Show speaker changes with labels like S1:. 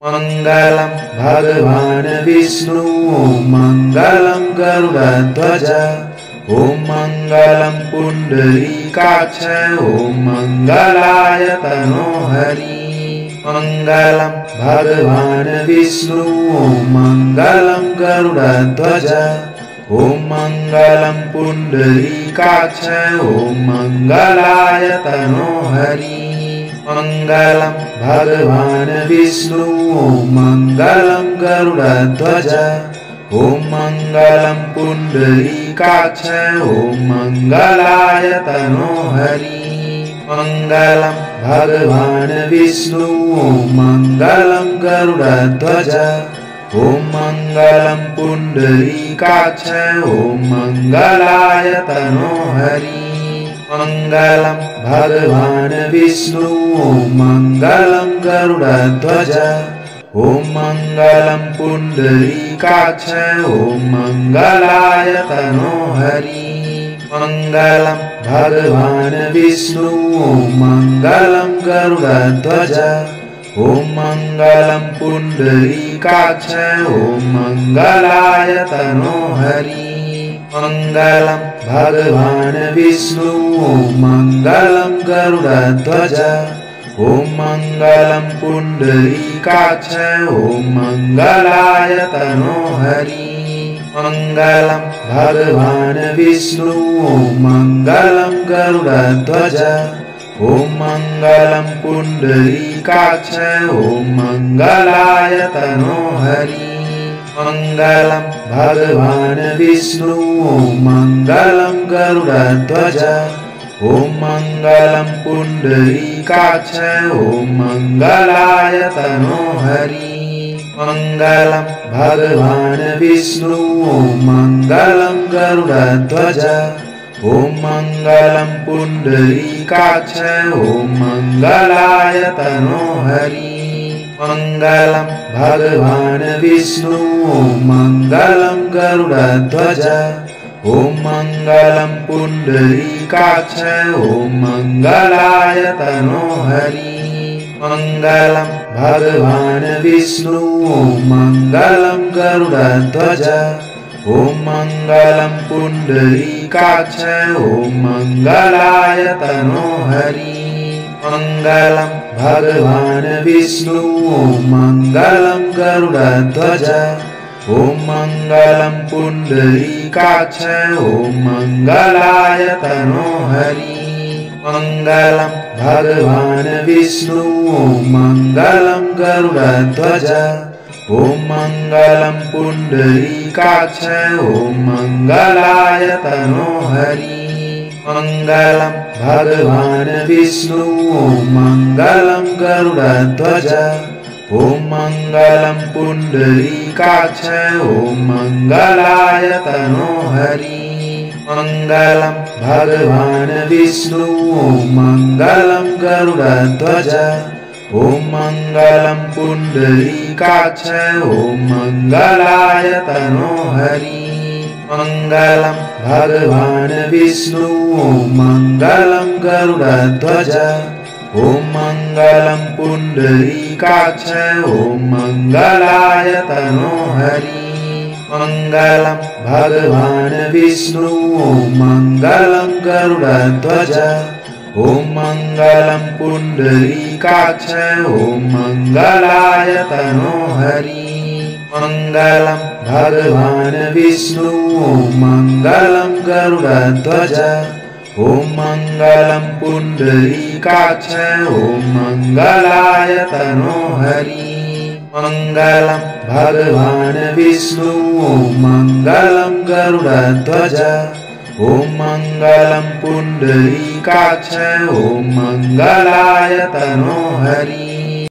S1: मङ्गलं भगवान् विष्णु मङ्गलं गरुडध्वज ॐ मङ्गलं पुण्डरीकाक्ष ॐ मङ्गलाय तनोहरि मङ्गलं भगवान् विष्णु मङ्गलं गरुडध्वज ॐ मङ्गलं पुण्डरीकाक्ष ॐ मङ्गलाय तनोहरि मङ्गलं भगवान् विष्णु मङ्गलं गरुडध्वज ॐ मङ्गलं पुण्डरीकाक्ष ॐ मङ्गलाय तनोहरि मङ्गलं भगवान् विष्णु मङ्गलं गरुडध्वज ॐ मङ्गलं पुण्डरीकाक्ष ॐ मङ्गलाय तनोहरि मङ्गलं भगवान् विष्णु मङ्गलं गरुडध्वज ॐ मङ्गलं पुण्डरीकाक्ष ॐ मङ्गलाय तनोहरि मङ्गलं भगवान् विष्णु मङ्गलं गरुडध्वज ॐ मङ्गलं पुण्डरीकाक्ष ॐ मङ्गलाय तनोहरि मङ्गलं भगवान् विष्णु मङ्गलं गरुडध्वज ॐ मङ्गलं पुण्डरीकाक्ष ॐ मङ्गलाय तनोहरि मङ्गलं भगवान् विष्णु मङ्गलं गरुडध्वज ॐ मङ्गलं पुण्डरीकाक्ष ॐ मङ्गलाय तनोहरि मङ्गलं भगवान् विष्णु मङ्गलं गरुडध्वज ॐ मङ्गलं पुण्डरीकाक्ष ॐ मङ्गलाय तनोहरि मङ्गलं भगवान् विष्णु मङ्गलं गरुडध्वज ॐ मङ्गलं पुण्डरीकाक्ष ॐ मङ्गलाय तनोहरि मङ्गलं भगवान् विष्णु मङ्गलं गरुडध्वज ॐ मङ्गलं पुण्डरीकाक्ष ॐ मङ्गलाय तनोहरि मङ्गलं भगवान् विष्णु मङ्गलं गरुडध्वज ॐ मङ्गलं पुण्डरीकाक्ष ॐ मङ्गलाय तनोहरि मङ्गलं भगवान् विष्णु मङ्गलं गरुडध्वज ॐ मङ्गलं पुण्डरीकाक्ष ॐ मङ्गलाय तनोहरि मङ्गलं भगवान् विष्णु मङ्गलं गरुडध्वज ॐ मङ्गलं पुण्डरीकाक्ष ॐ मङ्गलाय तनोहरि मङ्गलं भगवान् विष्णु मङ्गलं गरुडध्वज ॐ मङ्गलं पुण्डरीकाक्ष ॐ मङ्गलाय तनोहरि मङ्गलं भगवान् विष्णु मङ्गलं गरुडध्वज ॐ मङ्गलं पुण्डरीकाक्ष ॐ मङ्गलाय तनोहरि मङ्गलं भगवान् विष्णु मङ्गलं गरुडध्वज ॐ मङ्गलं पुण्डरीकाक्ष ॐ मङ्गलाय तनोहरि मङ्गलं भगवान् विष्णु मङ्गलं गरुडध्वज ॐ मङ्गलं पुण्डरीकाक्ष ॐ मङ्गलाय तनोहरि मङ्गलं भगवान् विष्णु मङ्गलं गरुडध्वज ॐ मङ्गलं पुण्डरीकाक्ष ॐ मङ्गलाय तनोहरि मङ्गलं भगवान् विष्णु मङ्गलं गरुडध्वज ॐ मङ्गलं पुण्डरीकाक्ष ॐ मङ्गलाय तनोहरि